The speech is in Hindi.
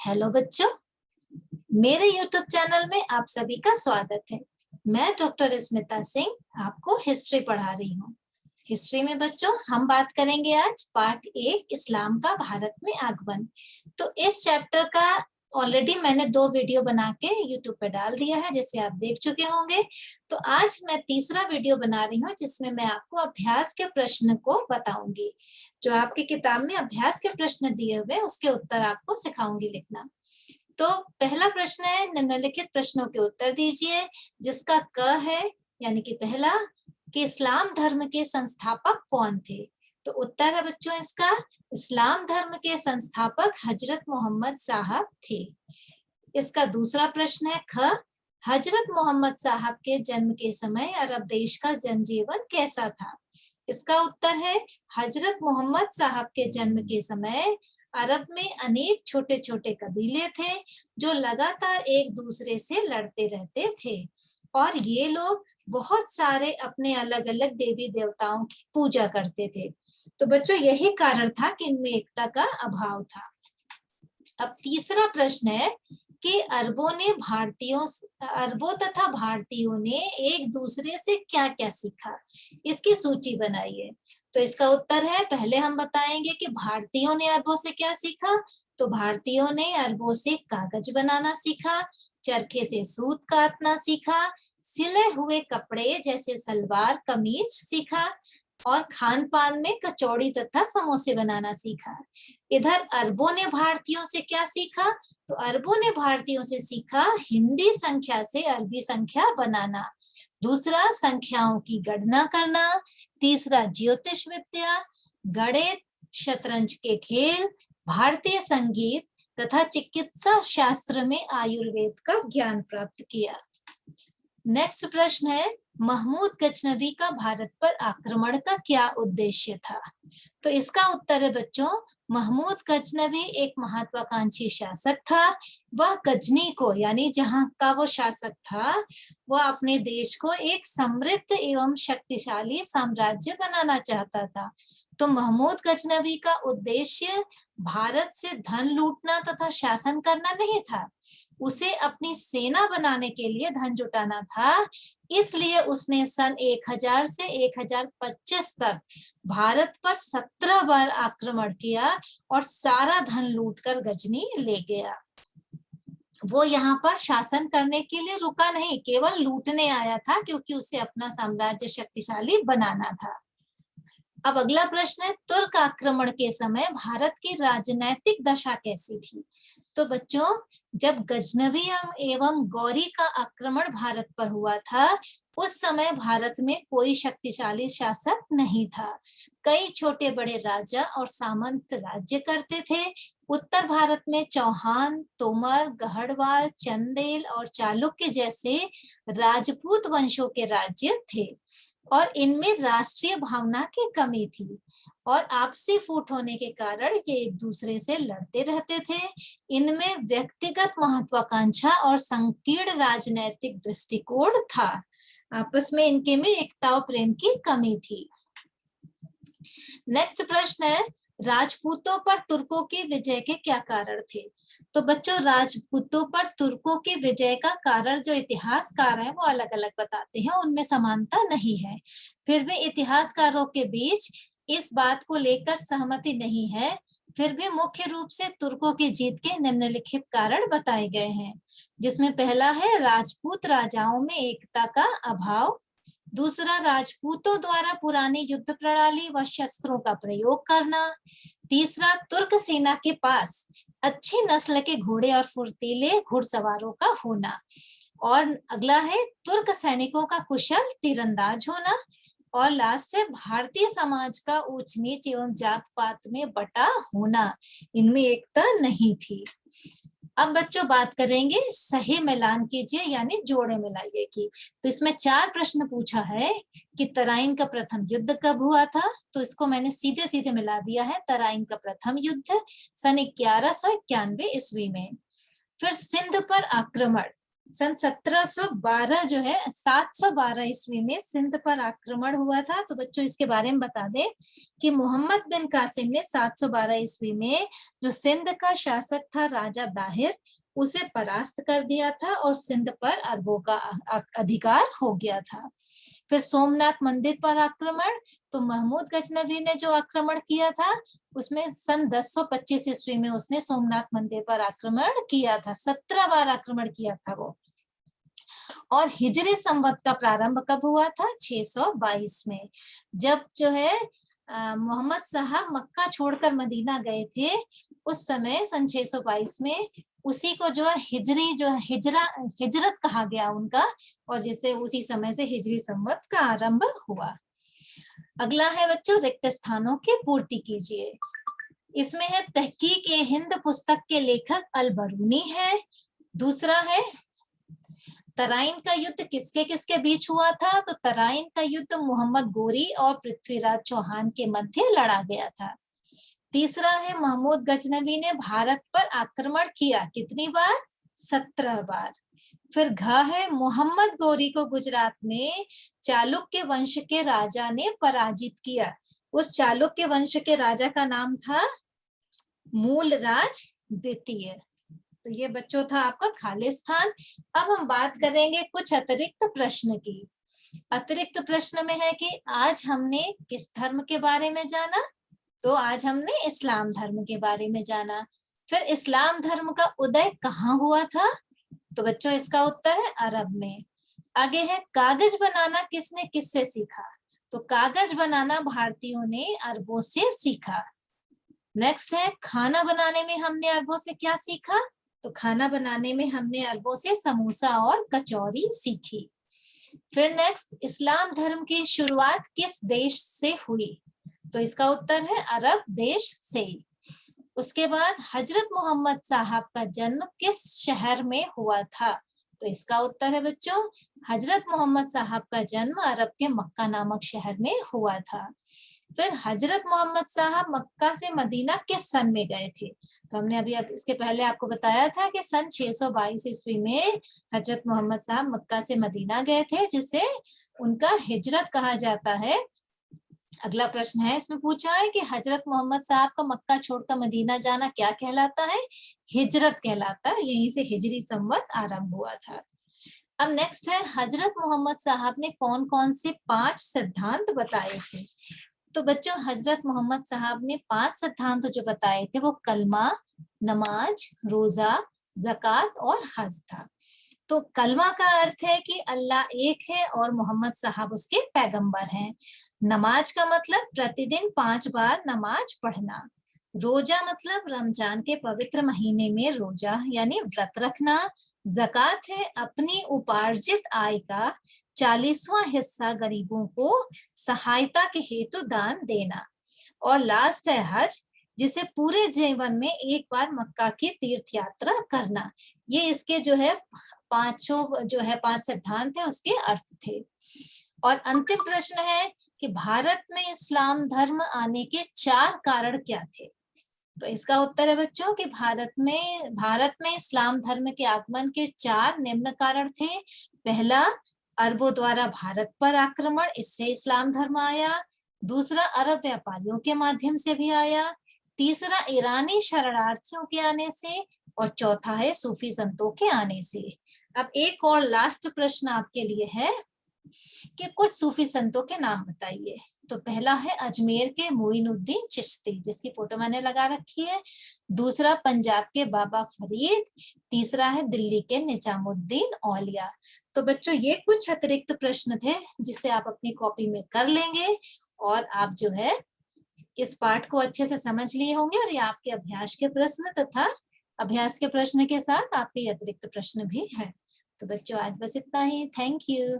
हेलो बच्चों, मेरे YouTube चैनल में आप सभी का स्वागत है। मैं डॉक्टर स्मिता सिंह आपको हिस्ट्री पढ़ा रही हूँ। हिस्ट्री में बच्चों हम बात करेंगे आज पार्ट 1 इस्लाम का भारत में आगमन। तो इस चैप्टर का ऑलरेडी मैंने 2 वीडियो बना के YouTube पे डाल दिया है, जैसे आप देख चुके होंगे। तो आज मैं तीसरा वीडियो बना रही हूँ जिसमें मैं आपको अभ्यास के प्रश्न को बताऊंगी। जो आपकी किताब में अभ्यास के प्रश्न दिए हुए उसके उत्तर आपको सिखाऊंगी लिखना। तो पहला प्रश्न है, निम्नलिखित प्रश्नों के उत्तर दीजिए। जिसका क है यानी कि पहला, कि इस्लाम धर्म के संस्थापक कौन थे? तो उत्तर है बच्चों इसका, इस्लाम धर्म के संस्थापक हजरत मोहम्मद साहब थे। इसका दूसरा प्रश्न है ख, हजरत मोहम्मद साहब के जन्म के समय अरब देश का जनजीवन कैसा था? इसका उत्तर है, हजरत मोहम्मद साहब के जन्म के समय अरब में अनेक छोटे छोटे कबीले थे जो लगातार एक दूसरे से लड़ते रहते थे और ये लोग बहुत सारे अपने अलग अलग देवी देवताओं की पूजा करते थे। तो बच्चों यही कारण था कि इनमें एकता का अभाव था। अब तीसरा प्रश्न है कि अरबों तथा भारतीयों ने एक दूसरे से क्या क्या सीखा? इसकी सूची बनाइए। तो इसका उत्तर है, पहले हम बताएंगे कि भारतीयों ने अरबों से क्या सीखा। तो भारतीयों ने अरबों से कागज बनाना सीखा, चरखे से सूत काटना सीखा, सिले हुए कपड़े जैसे सलवार कमीज सीखा और खान पान में कचौड़ी तथा समोसे बनाना सीखा। इधर अरबों ने भारतीयों से क्या सीखा? तो अरबों ने भारतीयों से सीखा हिंदी संख्या से अरबी संख्या बनाना, दूसरा संख्याओं की गणना करना, तीसरा ज्योतिष विद्या, गणित, शतरंज के खेल, भारतीय संगीत तथा चिकित्सा शास्त्र में आयुर्वेद का ज्ञान प्राप्त किया। नेक्स्ट प्रश्न है, महमूद गजनवी का भारत पर आक्रमण का क्या उद्देश्य था? तो इसका उत्तर है बच्चों, महमूद गजनवी एक महत्वाकांक्षी शासक था। वह गजनी को यानी जहां का वो शासक था, वह अपने देश को एक समृद्ध एवं शक्तिशाली साम्राज्य बनाना चाहता था। तो महमूद गजनवी का उद्देश्य भारत से धन लूटना तथा शासन करना नहीं था, उसे अपनी सेना बनाने के लिए धन जुटाना था। इसलिए उसने सन 1000 से 1025 तक भारत पर 17 बार आक्रमण किया और सारा धन लूटकर गजनी ले गया। वो यहाँ पर शासन करने के लिए रुका नहीं, केवल लूटने आया था क्योंकि उसे अपना साम्राज्य शक्तिशाली बनाना था। अब अगला प्रश्न है, तुर्क आक्रमण के समय भारत की राजनैतिक दशा कैसी थी? तो बच्चों, जब गजनवी एवं गौरी का आक्रमण भारत पर हुआ था, उस समय भारत में कोई शक्तिशाली शासक नहीं था। कई छोटे बड़े राजा और सामंत राज्य करते थे। उत्तर भारत में चौहान, तोमर, गढ़वाल, चंदेल और चालुक्य जैसे राजपूत वंशों के राज्य थे और इनमें राष्ट्रीय भावना की कमी थी और आपसी फूट होने के कारण ये एक दूसरे से लड़ते रहते थे। इनमें व्यक्तिगत महत्वाकांक्षा और संकीर्ण राजनैतिक दृष्टिकोण था। आपस में इनके में एकता और प्रेम की कमी थी। नेक्स्ट प्रश्न है, राजपूतों पर तुर्कों की विजय के क्या कारण थे? तो बच्चों, राजपूतों पर तुर्कों की विजय का कारण जो इतिहासकार हैं वो अलग अलग बताते हैं, उनमें समानता नहीं है। फिर भी इतिहासकारों के बीच इस बात को लेकर सहमति नहीं है। फिर भी मुख्य रूप से तुर्कों की जीत के निम्नलिखित कारण बताए गए हैं, जिसमें पहला है राजपूत राजाओं में एकता का अभाव, दूसरा राजपूतों द्वारा पुरानी युद्ध प्रणाली व शस्त्रों का प्रयोग करना, तीसरा तुर्क सेना के पास अच्छी नस्ल के घोड़े और फुर्तीले घुड़सवारों का होना, और अगला है तुर्क सैनिकों का कुशल तीरंदाज होना, और लास्ट है भारतीय समाज का ऊंच नीच एवं जात पात में बटा होना। इनमें एकता नहीं थी। अब बच्चों बात करेंगे सही मिलान कीजिए यानी जोड़े मिलाइए की। तो इसमें 4 प्रश्न पूछा है कि तराइन का प्रथम युद्ध कब हुआ था? तो इसको मैंने सीधे सीधे मिला दिया है। तराइन का प्रथम युद्ध सन 1191 ईस्वी में। फिर सिंध पर आक्रमण सन 1712 जो है 712 ईस्वी में सिंध पर आक्रमण हुआ था। तो बच्चों इसके बारे में बता दें कि मोहम्मद बिन कासिम ने 712 ईस्वी में जो सिंध का शासक था राजा दाहिर, उसे परास्त कर दिया था और सिंध पर अरबों का अधिकार हो गया था। फिर सोमनाथ मंदिर पर आक्रमण, तो महमूद गजनवी ने जो आक्रमण किया था उसमें सन 1025 ईस्वी में उसने सोमनाथ मंदिर पर आक्रमण किया था। 17 बार आक्रमण किया था वो। और हिजरी संवत का प्रारंभ कब हुआ था? 622 में, जब जो है मोहम्मद साहब मक्का छोड़कर मदीना गए थे, उस समय सन 622 में उसी को जो हिजरी जो हिजरत कहा गया उनका, और जिससे उसी समय से हिजरी संवत का आरंभ हुआ। अगला है बच्चों, रिक्त स्थानों की पूर्ति कीजिए। इसमें है तहकीक ए हिंद पुस्तक के लेखक अल बरूनी है। दूसरा है तराइन का युद्ध किसके किसके बीच हुआ था? तो तराइन का युद्ध मोहम्मद गोरी और पृथ्वीराज चौहान के मध्य लड़ा गया था। तीसरा है महमूद गजनवी ने भारत पर आक्रमण किया, कितनी बार? 17 बार। फिर घ है मोहम्मद गोरी को गुजरात में चालुक्य वंश के राजा ने पराजित किया। उस चालुक्य वंश के राजा का नाम था मूलराज द्वितीय। तो ये बच्चों था आपका खालिस्तान। अब हम बात करेंगे कुछ अतिरिक्त प्रश्न की। अतिरिक्त प्रश्न में है कि आज हमने किस धर्म के बारे में जाना? तो आज हमने इस्लाम धर्म के बारे में जाना। फिर इस्लाम धर्म का उदय कहाँ हुआ था? तो बच्चों इसका उत्तर है अरब में। आगे है कागज बनाना किसने किससे सीखा? तो कागज बनाना भारतीयों ने अरबों से सीखा। नेक्स्ट है खाना बनाने में हमने अरबों से क्या सीखा? तो खाना बनाने में हमने अरबों से समोसा और कचौरी सीखी। फिर नेक्स्ट, इस्लाम धर्म की शुरुआत किस देश से हुई? तो इसका उत्तर है अरब देश से। उसके बाद हजरत मोहम्मद साहब का जन्म किस शहर में हुआ था? तो इसका उत्तर है बच्चों हजरत मोहम्मद साहब का जन्म अरब के मक्का नामक शहर में हुआ था। फिर हजरत मोहम्मद साहब मक्का से मदीना किस सन में गए थे? तो हमने अभी इसके पहले आपको बताया था कि सन 622 ईस्वी में हजरत मोहम्मद साहब मक्का से मदीना गए थे, जिसे उनका हिजरत कहा जाता है। अगला प्रश्न है, इसमें पूछा है कि हजरत मोहम्मद साहब का मक्का छोड़कर मदीना जाना क्या कहलाता है? हिजरत कहलाता है। यहीं से हिजरी संवत आरंभ हुआ था। अब नेक्स्ट है, हजरत मोहम्मद साहब ने कौन कौन से 5 सिद्धांत बताए थे? तो बच्चों हजरत मोहम्मद साहब ने 5 सिद्धांत जो बताए थे वो कलमा, नमाज, रोजा, ज़कात और हज था। तो कलमा का अर्थ है कि अल्लाह एक है और मोहम्मद साहब उसके पैगंबर हैं। नमाज का मतलब प्रतिदिन 5 बार नमाज पढ़ना। रोजा मतलब रमजान के पवित्र महीने में रोजा यानी व्रत रखना। ज़कात है अपनी उपार्जित आय का 40वां हिस्सा गरीबों को सहायता के हेतु दान देना। और लास्ट है हज, जिसे पूरे जीवन में एक बार मक्का की तीर्थ यात्रा करना। ये इसके जो है 5 सिद्धांत है उसके अर्थ थे। और अंतिम प्रश्न है कि भारत में इस्लाम धर्म आने के 4 कारण क्या थे? तो इसका उत्तर है बच्चों कि भारत में इस्लाम धर्म के आगमन के 4 निम्न कारण थे। पहला, अरबों द्वारा भारत पर आक्रमण, इससे इस्लाम धर्म आया। दूसरा, अरब व्यापारियों के माध्यम से भी आया। तीसरा, ईरानी शरणार्थियों के आने से। और चौथा है सूफी संतों के आने से। अब एक और लास्ट प्रश्न आपके लिए है कि कुछ सूफी संतों के नाम बताइए। तो पहला है अजमेर के मोइनुद्दीन चिश्ती, जिसकी फोटो मैंने लगा रखी है। दूसरा, पंजाब के बाबा फरीद। तीसरा है दिल्ली के निजामुद्दीन औलिया। तो बच्चों ये कुछ अतिरिक्त प्रश्न थे जिसे आप अपनी कॉपी में कर लेंगे और आप जो है इस पाठ को अच्छे से समझ लिए होंगे। और ये आपके अभ्यास के प्रश्न तथा अभ्यास के प्रश्न के साथ आपके अतिरिक्त प्रश्न भी हैं। तो बच्चों आज बस इतना ही। Thank you.